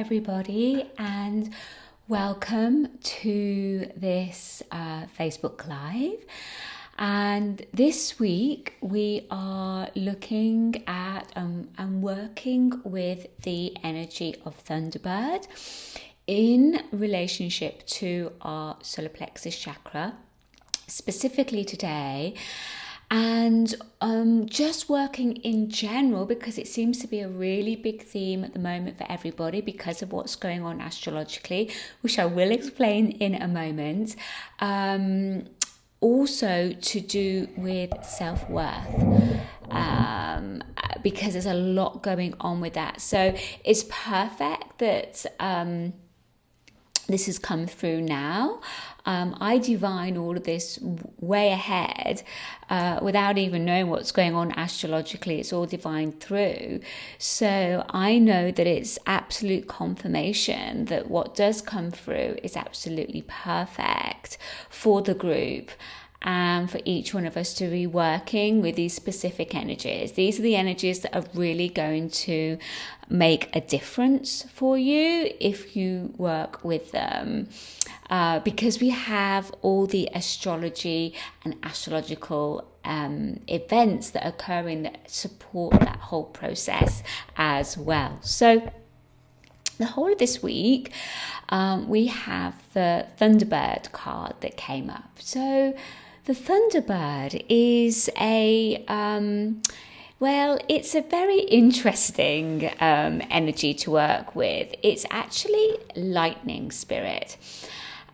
everybody, and welcome to this Facebook Live. And this week we are looking at and working with the energy of Thunderbird in relationship to our Solar Plexus Chakra, specifically today. And just working in general, because it seems to be a really big theme at the moment for everybody because of what's going on astrologically, which I will explain in a moment. Also to do with self-worth, because there's a lot going on with that. So it's perfect that this has come through now. I divine all of this way ahead without even knowing what's going on astrologically. It's all divined through. So I know that it's absolute confirmation that what does come through is absolutely perfect for the group. And for each one of us to be working with these specific energies. These are the energies that are really going to make a difference for you if you work with them. Because we have all the astrology and astrological events that are occurring that support that whole process as well. So the whole of this week, we have the Thunderbird card that came up. So the Thunderbird is it's a very interesting energy to work with. It's actually lightning spirit.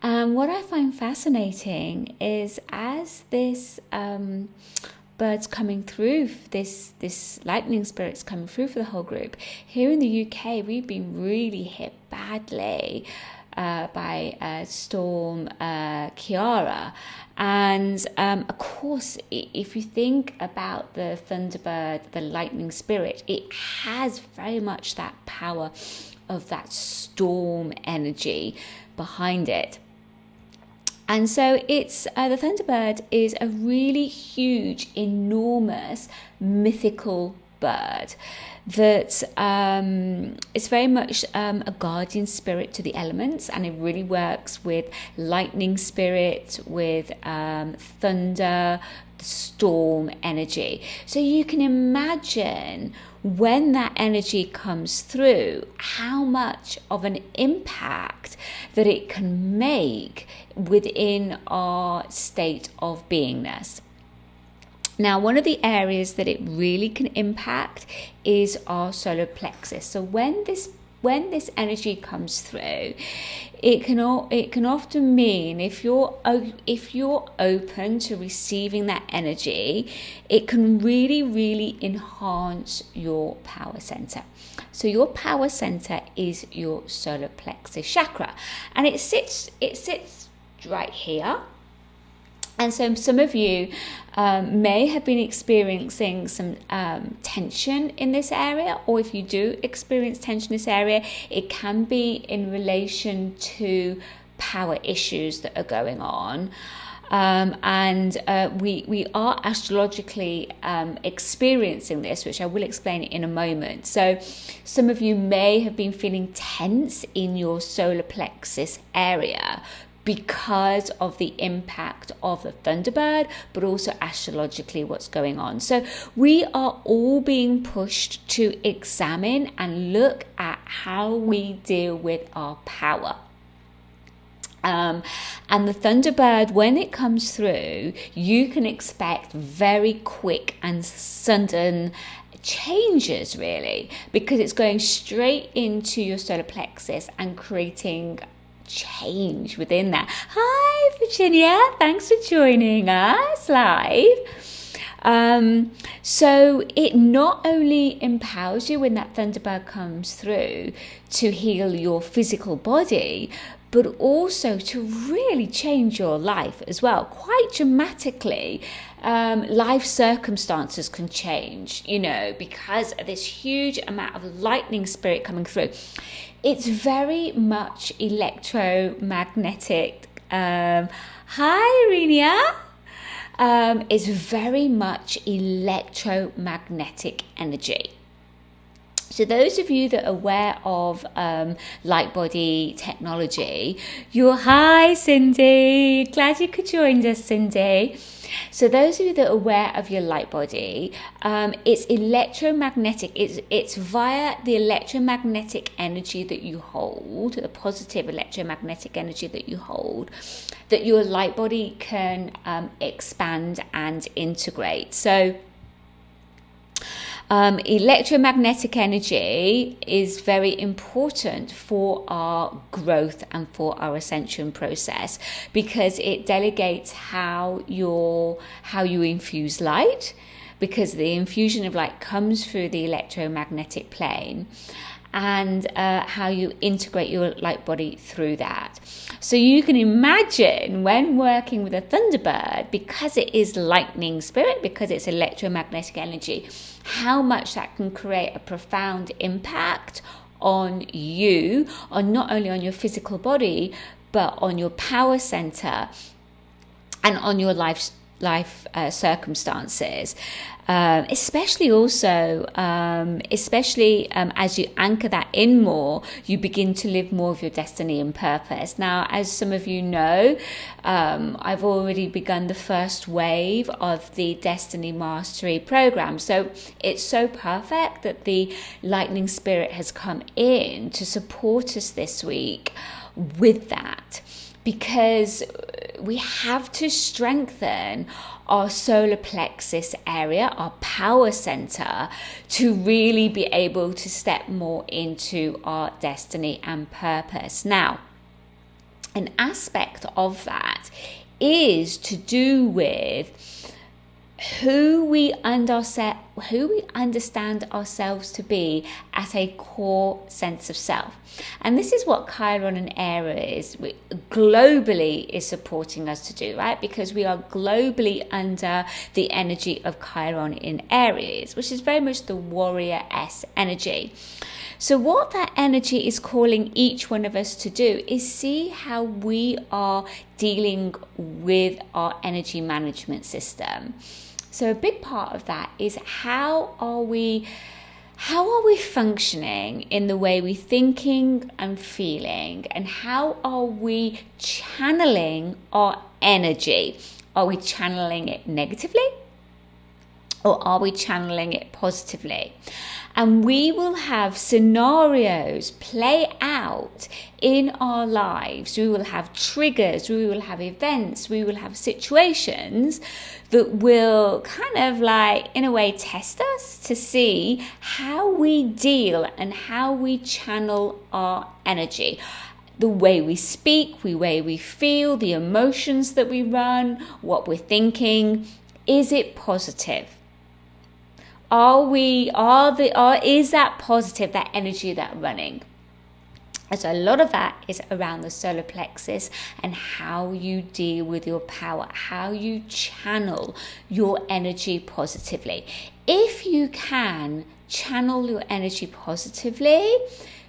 What I find fascinating is as this bird's coming through, this lightning spirit's coming through for the whole group. Here in the UK, we've been really hit badly by Storm Chiron. And of course, if you think about the Thunderbird, the lightning spirit, it has very much that power of that storm energy behind it. And so it's the Thunderbird is a really huge, enormous, mythical bird that is very much a guardian spirit to the elements, and it really works with lightning spirit, with thunder, storm energy. So you can imagine when that energy comes through, how much of an impact that it can make within our state of beingness. Now, one of the areas that it really can impact is our solar plexus. So when this energy comes through, it can often mean if you're open to receiving that energy, it can really enhance your power center. So your power center is your solar plexus chakra, and it sits right here. And so some of you may have been experiencing some tension in this area, or if you do experience tension in this area, it can be in relation to power issues that are going on. We are astrologically experiencing this, which I will explain in a moment. So some of you may have been feeling tense in your solar plexus area because of the impact of the Thunderbird, but also astrologically what's going on. So we are all being pushed to examine and look at how we deal with our power. And the Thunderbird, when it comes through, you can expect very quick and sudden changes, really, because it's going straight into your solar plexus and creating change within that. Hi Virginia, thanks for joining us live. So it not only empowers you when that Thunderbird comes through to heal your physical body, but also to really change your life as well, quite dramatically. Life circumstances can change, because of this huge amount of lightning spirit coming through. It's very much electromagnetic. Hi, Irenia. It's very much electromagnetic energy. So those of you that are aware of light body technology, hi Cindy, glad you could join us, Cindy. So those of you that are aware of your light body, it's electromagnetic. It's via the electromagnetic energy that you hold, the positive electromagnetic energy that you hold, that your light body can expand and integrate. So electromagnetic energy is very important for our growth and for our ascension process, because it delegates how you infuse light, because the infusion of light comes through the electromagnetic plane, and how you integrate your light body through that. So you can imagine when working with a Thunderbird, because it is lightning spirit, because it's electromagnetic energy, how much that can create a profound impact on you, on not only on your physical body, but on your power center and on your life circumstances, especially as you anchor that in more, you begin to live more of your destiny and purpose. Now, as some of you know, I've already begun the first wave of the Destiny Mastery program. So it's so perfect that the Lightning Spirit has come in to support us this week with that, because we have to strengthen our solar plexus area, our power center, to really be able to step more into our destiny and purpose. Now, an aspect of that is to do with who we understand ourselves to be at a core sense of self. And this is what Chiron and Aries globally is supporting us to do, right? Because we are globally under the energy of Chiron in Aries, which is very much the warrior-esque energy. So what that energy is calling each one of us to do is see how we are dealing with our energy management system. So a big part of that is how are we functioning in the way we're thinking and feeling, and how are we channeling our energy? Are we channeling it negatively, or are we channeling it positively? And we will have scenarios play out in our lives. We will have triggers, we will have events, we will have situations that will kind of like, in a way, test us to see how we deal and how we channel our energy. The way we speak, the way we feel, the emotions that we run, what we're thinking. Is it positive? Is that positive, that energy that running? And so a lot of that is around the solar plexus and how you deal with your power, how you channel your energy positively. If you can channel your energy positively,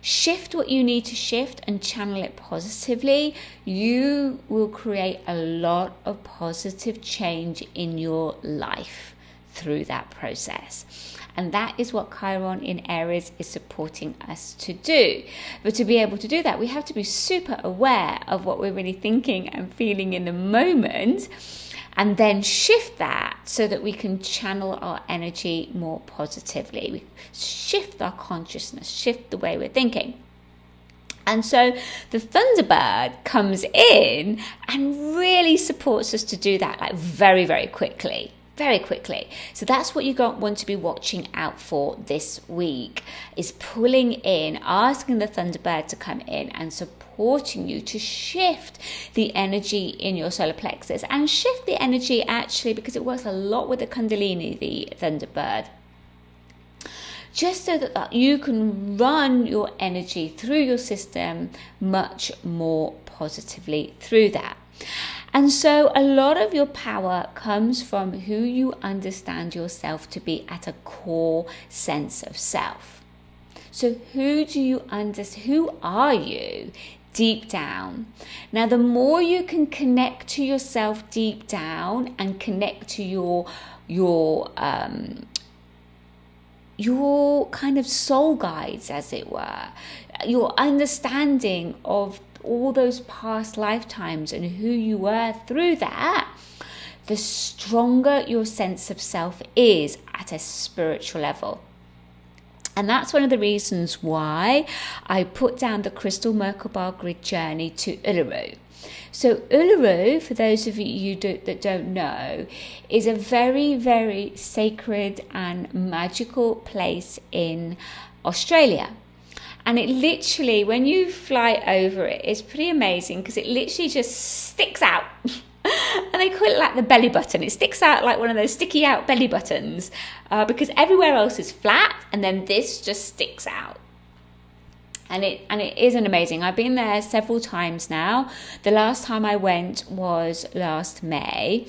shift what you need to shift and channel it positively, you will create a lot of positive change in your life through that process. And that is what Chiron in Aries is supporting us to do. But to be able to do that, we have to be super aware of what we're really thinking and feeling in the moment, and then shift that so that we can channel our energy more positively. We shift our consciousness, shift the way we're thinking. And so the Thunderbird comes in and really supports us to do that, like very, very quickly. Very quickly. So that's what you want to be watching out for this week, is pulling in, asking the Thunderbird to come in and supporting you to shift the energy in your solar plexus, and shift the energy actually, because it works a lot with the Kundalini, the Thunderbird, just so that you can run your energy through your system much more positively through that. And so a lot of your power comes from who you understand yourself to be at a core sense of self. So who are you deep down? Now, the more you can connect to yourself deep down and connect to your your kind of soul guides, as it were, your understanding of all those past lifetimes and who you were through that, the stronger your sense of self is at a spiritual level. And that's one of the reasons why I put down the Crystal Merkaba Grid Journey to Uluru. So Uluru, for those of you that don't know, is a very, very sacred and magical place in Australia. And it literally, when you fly over it, it's pretty amazing because it literally just sticks out. And they call it like the belly button. It sticks out like one of those sticky out belly buttons because everywhere else is flat, and then this just sticks out. And it is an amazing. I've been there several times now. The last time I went was last May,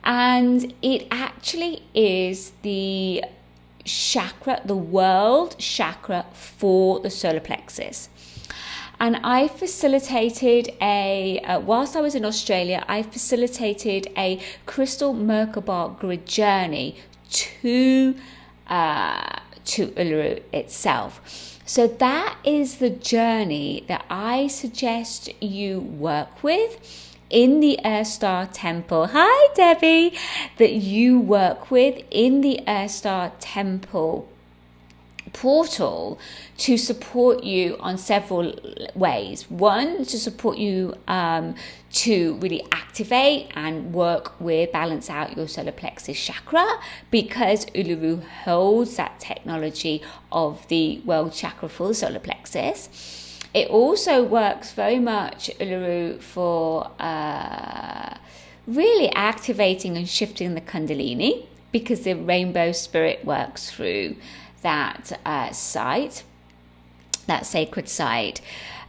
and it actually is the chakra, the world chakra for the solar plexus. And I facilitated whilst I was in Australia, I facilitated a Crystal Merkaba Grid Journey to Uluru itself. So that is the journey that I suggest you work with in the Earth Star Temple. Hi, Debbie. That you work with in the Earth Star Temple portal to support you on several ways. One, to support you to really activate and work with, balance out your solar plexus chakra, because Uluru holds that technology of the world chakra for the solar plexus. It also works very much, Uluru, for really activating and shifting the Kundalini, because the rainbow spirit works through that site, that sacred site.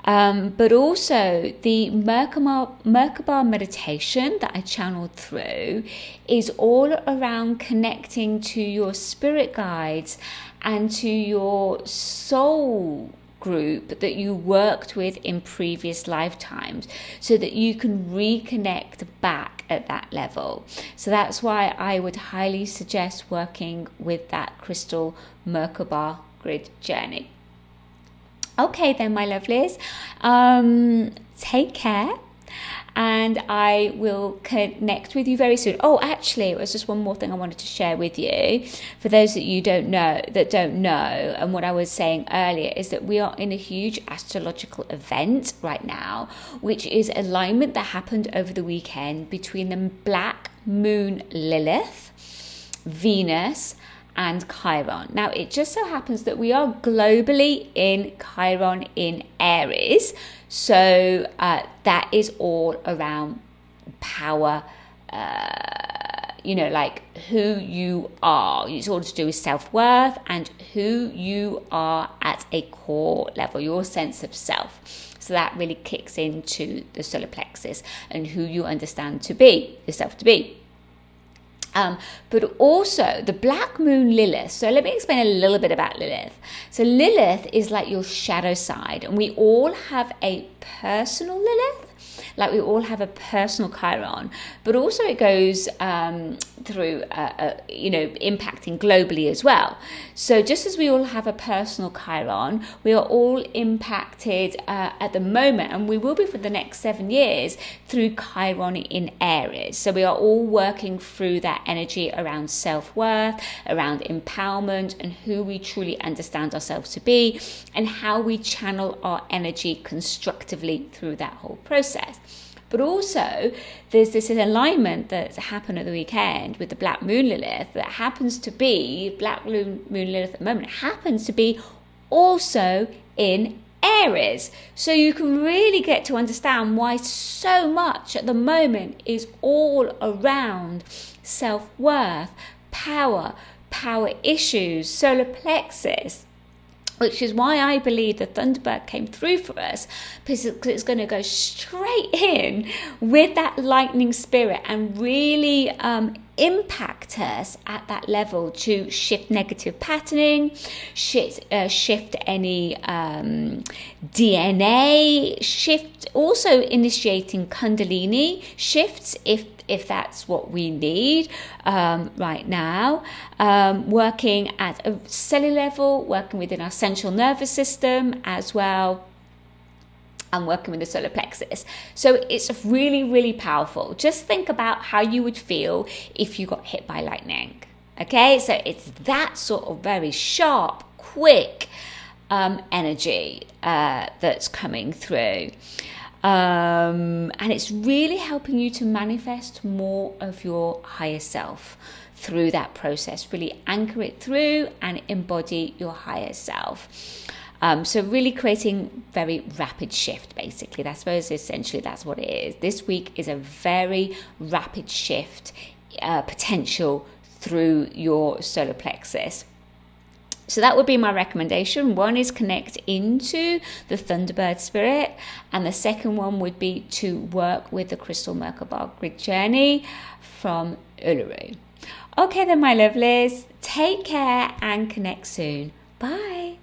But also the Merkaba meditation that I channeled through is all around connecting to your spirit guides and to your soul group that you worked with in previous lifetimes, so that you can reconnect back at that level. So that's why I would highly suggest working with that Crystal Merkaba Grid Journey. Okay then, my lovelies, take care, and I will connect with you very soon. Oh, actually, it was just one more thing I wanted to share with you. For those that don't know, and what I was saying earlier is that we are in a huge astrological event right now, which is alignment that happened over the weekend between the black moon Lilith, Venus, and Chiron. Now, it just so happens that we are globally in Chiron in Aries. So that is all around power, like who you are. It's all to do with self-worth and who you are at a core level, your sense of self. So that really kicks into the solar plexus and who you understand to be, yourself to be. But also the black moon Lilith. So let me explain a little bit about Lilith. So Lilith is like your shadow side, and we all have a personal Lilith, like we all have a personal Chiron, but also it goes through, impacting globally as well. So just as we all have a personal Chiron, we are all impacted at the moment, and we will be for the next 7 years, through Chiron in Aries. So we are all working through that energy around self-worth, around empowerment, and who we truly understand ourselves to be, and how we channel our energy constructively through that whole process. But also, there's this alignment that's happened at the weekend with the Black Moon Lilith that happens to be, Black Moon Lilith at the moment, happens to be also in Aries. So you can really get to understand why so much at the moment is all around self-worth, power issues, solar plexus, which is why I believe the Thunderbird came through for us, because it's going to go straight in with that lightning spirit and really impact us at that level to shift negative patterning, shift any DNA, shift, also initiating Kundalini shifts if that's what we need right now, working at a cellular level, working within our central nervous system as well, and working with the solar plexus. So it's really, really powerful. Just think about how you would feel if you got hit by lightning. Okay, so it's that sort of very sharp, quick energy that's coming through. And it's really helping you to manifest more of your higher self through that process. Really anchor it through and embody your higher self. So really creating very rapid shift, basically. I suppose essentially that's what it is. This week is a very rapid shift potential through your solar plexus. So that would be my recommendation. One is connect into the Thunderbird spirit, and the second one would be to work with the Crystal Merkaba grid journey from Uluru. Okay then, my lovelies, take care and connect soon. Bye.